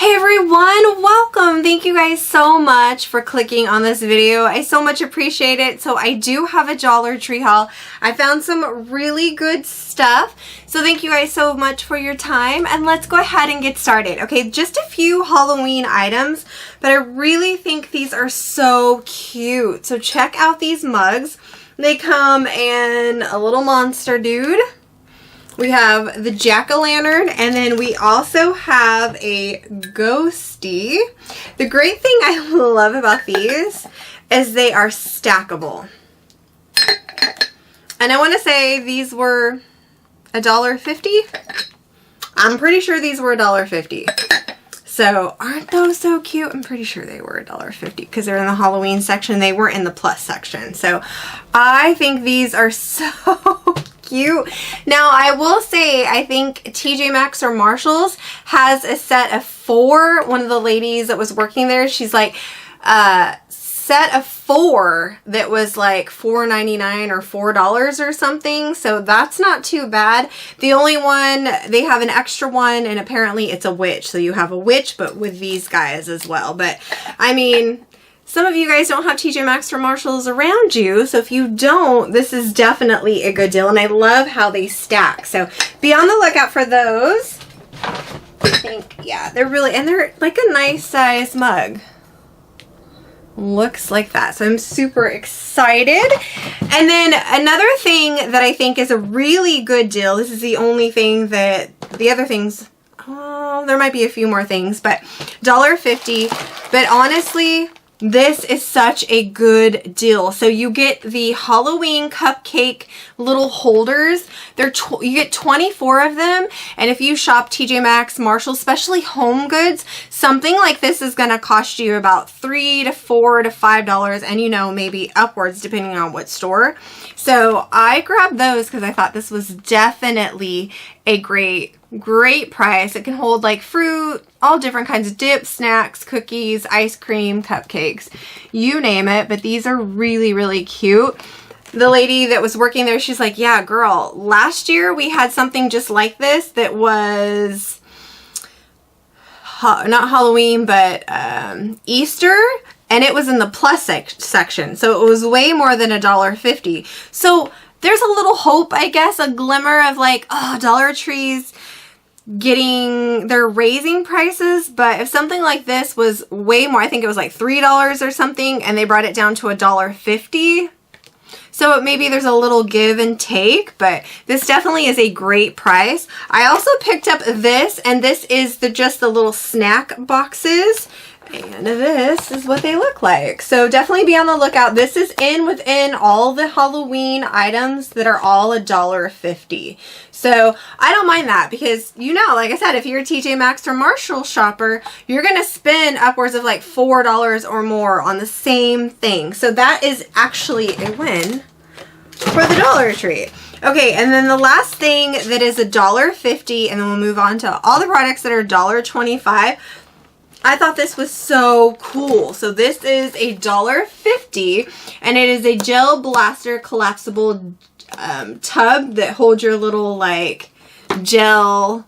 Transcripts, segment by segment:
Hey everyone, welcome. Thank you guys so much for clicking on this video. I so much appreciate it. So I do have a Dollar Tree haul. I found some really good stuff. So thank you guys so much for your time, and let's go ahead and get started. Okay, just a few Halloween items, but I really think these are so cute. So check out these mugs. They come in a little monster dude. We have the jack-o'-lantern, and then we also have a ghosty. The great thing I love about these is they are stackable. And I want to say these were $1.50. I'm pretty sure these were $1.50. So aren't those so cute? I'm pretty sure they were $1.50 because they're in the Halloween section. They were in the plus section. So I think these are so cute. Now I will say I think TJ Maxx or Marshall's has a set of 4. One of the ladies that was working there, she's like set of 4 that was like $4.99 or $4 or something. So that's not too bad. The only one, they have an extra one, and apparently it's a witch. So you have a witch, but with these guys as well. But I mean, some of you guys don't have TJ Maxx or Marshalls around you, so if you don't, this is definitely a good deal, and I love how they stack. So be on the lookout for those. I think, yeah, they're really, and they're like a nice size mug. Looks like that. So I'm super excited. And then another thing that I think is a really good deal, this is the only thing that, the other things, oh, there might be a few more things, but $1.50, but honestly, this is such a good deal. So you get the Halloween cupcake little holders. You get 24 of them. And if you shop TJ Maxx, Marshall, especially Home Goods, something like this is going to cost you about $3 to $4 to $5, and you know, maybe upwards depending on what store. So I grabbed those because I thought this was definitely a great price. It can hold like fruit, all different kinds of dips, snacks, cookies, ice cream, cupcakes, you name it. But these are really, really cute. The lady that was working there, she's like, yeah, girl, last year we had something just like this that was not Halloween, but Easter. And it was in the plus section. So it was way more than $1.50. So there's a little hope, I guess, a glimmer of like, oh, Dollar Tree's they're raising prices. But if something like this was way more, I think it was like $3 or something, and they brought it down to $1.50. So maybe there's a little give and take, but this definitely is a great price. I also picked up this, and this is just the little snack boxes. And this is what they look like. So definitely be on the lookout. This is within all the Halloween items that are all $1.50. So I don't mind that because, you know, like I said, if you're a TJ Maxx or Marshall shopper, you're going to spend upwards of like $4 or more on the same thing. So that is actually a win for the Dollar Tree. Okay, and then the last thing that is $1.50, and then we'll move on to all the products that are $1.25. I thought this was so cool. So this is $1.50, and it is a gel blaster collapsible tub that holds your little like gel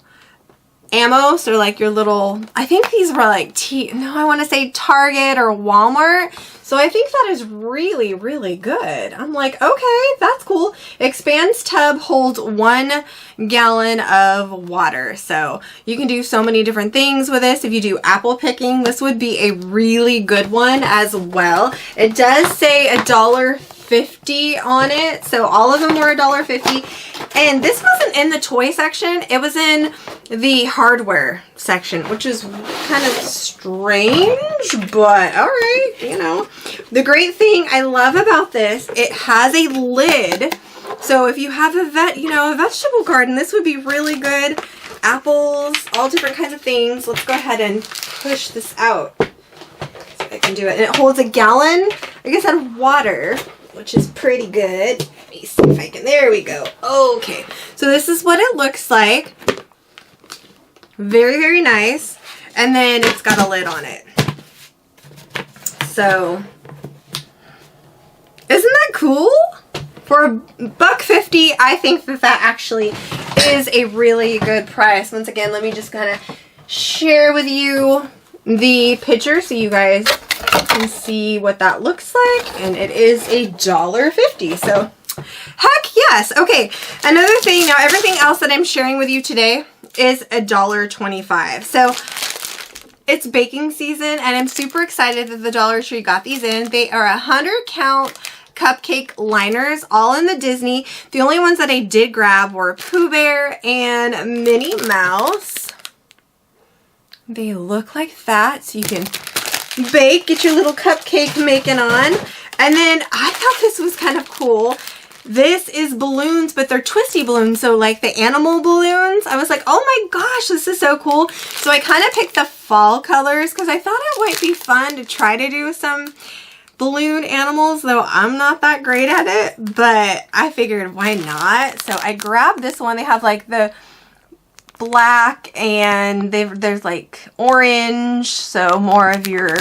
ammo. So like your little, I think these were like I want to say Target or Walmart. So I think that is really, really good. I'm like, okay, that's cool. Expands tub holds 1 gallon of water. So you can do so many different things with this. If you do apple picking, this would be a really good one as well. It does say $1.50 on it. So all of them were $1.50. And this wasn't in the toy section. It was in the hardware section, which is kind of strange, but all right, you know. The great thing I love about this, it has a lid. So if you have a vegetable garden, this would be really good. Apples, all different kinds of things. Let's go ahead and push this out so I can do it. And it holds 1 gallon, like I said, water, which is pretty good. Let me see if I can, there we go. Okay, so this is what it looks like. Very, very nice. And then it's got a lid on it. So, isn't that cool? For $1.50, I think that actually is a really good price. Once again, let me just kind of share with you the picture so you guys can see what that looks like. And it is $1.50. So heck yes. Okay, another thing. Now everything else that I'm sharing with you today is $1.25. So it's baking season, and I'm super excited that the Dollar Tree got these in. They are 100 count cupcake liners, all in the Disney. The only ones that I did grab were Pooh Bear and Minnie Mouse. They look like that, so you can bake, get your little cupcake making on. And then I thought this was kind of cool. This is balloons, but they're twisty balloons, so like the animal balloons. I was like, oh my gosh, this is so cool. So I kind of picked the fall colors because I thought it might be fun to try to do some balloon animals, though I'm not that great at it, but I figured why not? So I grabbed this one. They have like the black and there's like orange, so more of your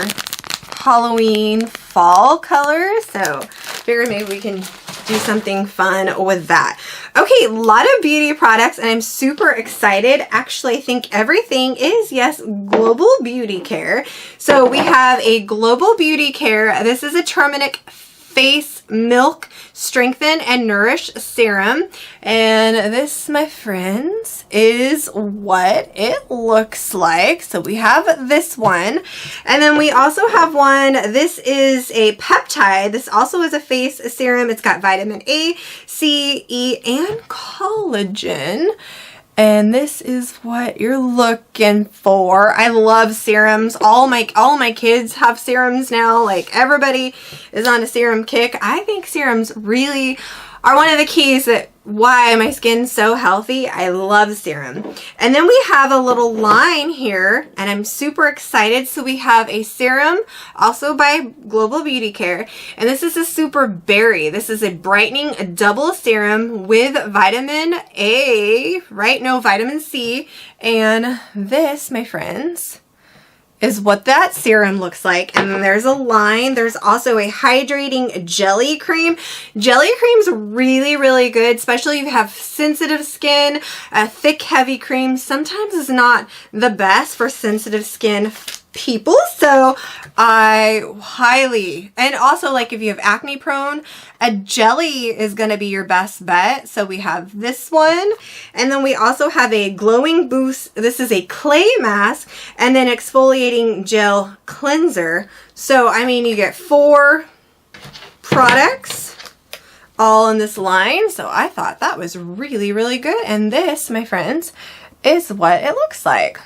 Halloween fall colors. So figured maybe we can do something fun with that. Okay, a lot of beauty products, and I'm super excited. Actually, I think everything is, yes, Global Beauty Care. So we have a Global Beauty Care. This is a turmeric face milk strengthen and nourish serum, and this, my friends, is what it looks like. So we have this one, and then we also have one. This is a peptide. This also is a face serum. It's got vitamin A, C, E, and collagen. And this is what you're looking for. I love serums. All my kids have serums now. Like, everybody is on a serum kick. I think serums really are one of the keys that why my skin's so healthy. I love serum. And then we have a little line here, and I'm super excited. So we have a serum also by Global Beauty Care, and this is a super berry. This is a brightening double serum with vitamin A, right? No, vitamin C. And this, my friends, is what that serum looks like. And then there's a line. There's also a hydrating jelly cream. Jelly cream's really, really good, especially if you have sensitive skin. A thick, heavy cream sometimes is not the best for sensitive skin people, so I highly, and also like if you have acne prone, a jelly is going to be your best bet. So we have this one, and then we also have a glowing boost. This is a clay mask, and then exfoliating gel cleanser. So I mean, you get 4 products all in this line. So I thought that was really, really good. And this, my friends, is what it looks like.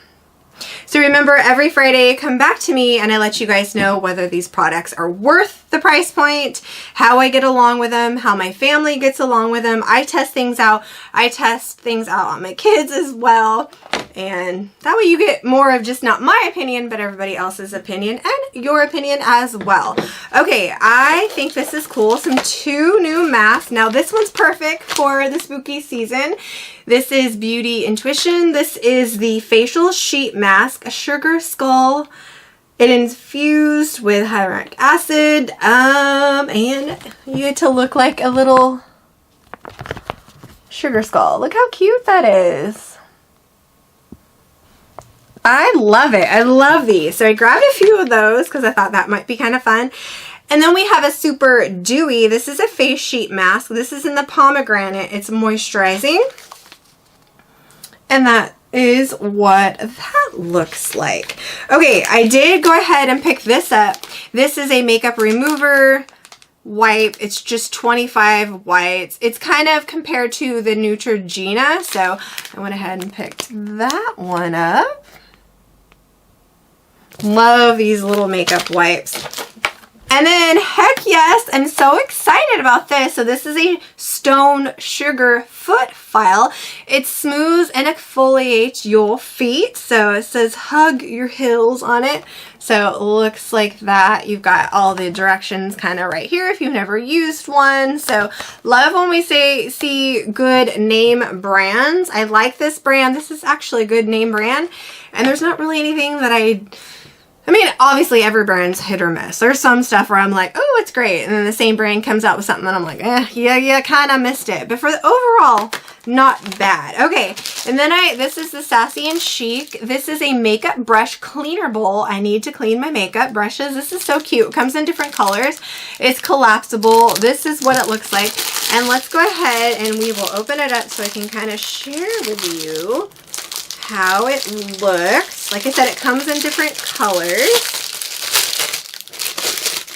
So remember, every Friday, come back to me and I let you guys know whether these products are worth the price point, how I get along with them, how my family gets along with them. I test things out. I test things out on my kids as well. And that way you get more of just not my opinion, but everybody else's opinion and your opinion as well. Okay, I think this is cool. Some 2 new masks. Now this one's perfect for the spooky season. This is Beauty Intuition. This is the facial sheet mask, a sugar skull. It infused with hyaluronic acid, and you get to look like a little sugar skull. Look how cute that is. I love it. I love these. So I grabbed a few of those because I thought that might be kind of fun. And then we have a super dewy. This is a face sheet mask. This is in the pomegranate. It's moisturizing. And that is what that looks like. Okay, I did go ahead and pick this up. This is a makeup remover wipe. It's just 25 wipes. It's kind of compared to the Neutrogena. So I went ahead and picked that one up. Love these little makeup wipes. And then, heck yes, I'm so excited about this. So this is a stone sugar foot file. It smooths and exfoliates your feet. So it says hug your heels on it. So it looks like that. You've got all the directions kind of right here if you've never used one. So love when we see good name brands. I like this brand. This is actually a good name brand. And there's not really anything that I mean, obviously every brand's hit or miss. There's some stuff where I'm like, oh, it's great. And then the same brand comes out with something and I'm like, yeah, kind of missed it. But for the overall, not bad. Okay, and then this is the Sassy and Chic. This is a makeup brush cleaner bowl. I need to clean my makeup brushes. This is so cute. It comes in different colors. It's collapsible. This is what it looks like. And let's go ahead and we will open it up so I can kind of share with you how it looks. Like I said, it comes in different colors.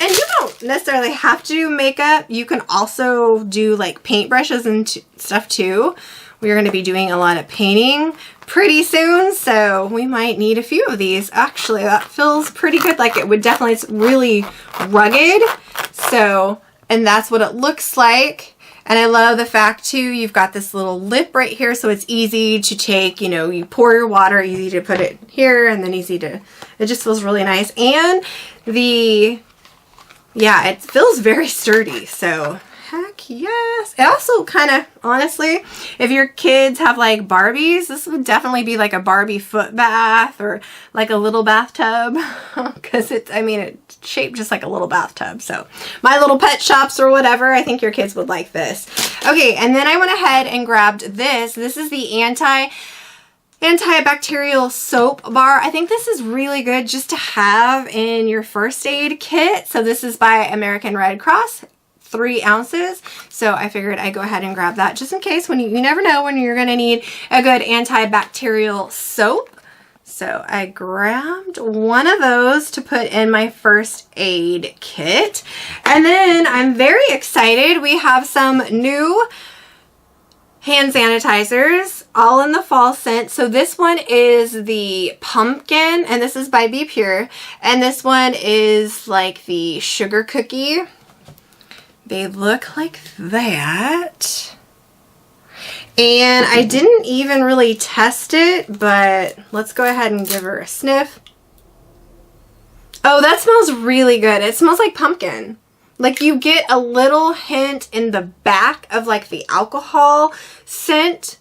And you don't necessarily have to do makeup. You can also do like paintbrushes and stuff too. We're going to be doing a lot of painting pretty soon, so we might need a few of these. Actually, that feels pretty good. Like it would definitely, it's really rugged. So, and that's what it looks like. And I love the fact too, you've got this little lip right here, so it's easy to take, you know, you pour your water, easy to put it here, and then easy to, it just feels really nice. And yeah, it feels very sturdy, so heck yes. It also kind of, honestly, if your kids have like Barbies, this would definitely be like a Barbie foot bath or like a little bathtub, because it's, I mean, it's shaped just like a little bathtub. So My Little Pet Shops or whatever, I think your kids would like this. Okay, and then I went ahead and grabbed this. This is the antibacterial soap bar. I think this is really good just to have in your first aid kit. So this is by American Red Cross, 3 ounces. So I figured I'd go ahead and grab that just in case, when you never know when you're gonna need a good antibacterial soap. So I grabbed one of those to put in my first aid kit. And then I'm very excited. We have some new hand sanitizers, all in the fall scent. So this one is the pumpkin, and this is by Be Pure. And this one is like the sugar cookie. They look like that. And I didn't even really test it, but let's go ahead and give her a sniff. Oh, that smells really good. It smells like pumpkin. Like you get a little hint in the back of like the alcohol scent,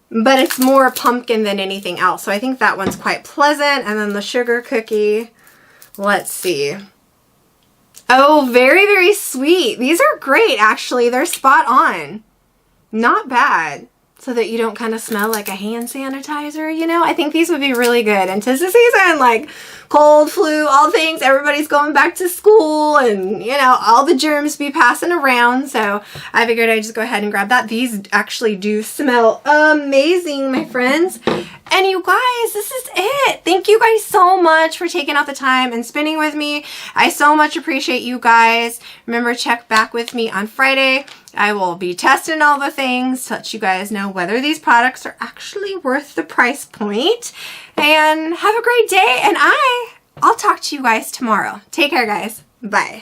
but it's more pumpkin than anything else. So I think that one's quite pleasant. And then the sugar cookie, let's see. Oh, very, very sweet. These are great, actually. They're spot on. Not bad. So that you don't kind of smell like a hand sanitizer, you know? I think these would be really good. And 'tis the season, like cold, flu, all things. Everybody's going back to school and, you know, all the germs be passing around. So I figured I'd just go ahead and grab that. These actually do smell amazing, my friends. And you guys, this is it. Thank you guys so much for taking out the time and spending with me. I so much appreciate you guys. Remember, check back with me on Friday. I will be testing all the things to let you guys know whether these products are actually worth the price point. And have a great day, and I'll talk to you guys tomorrow. Take care, guys. Bye.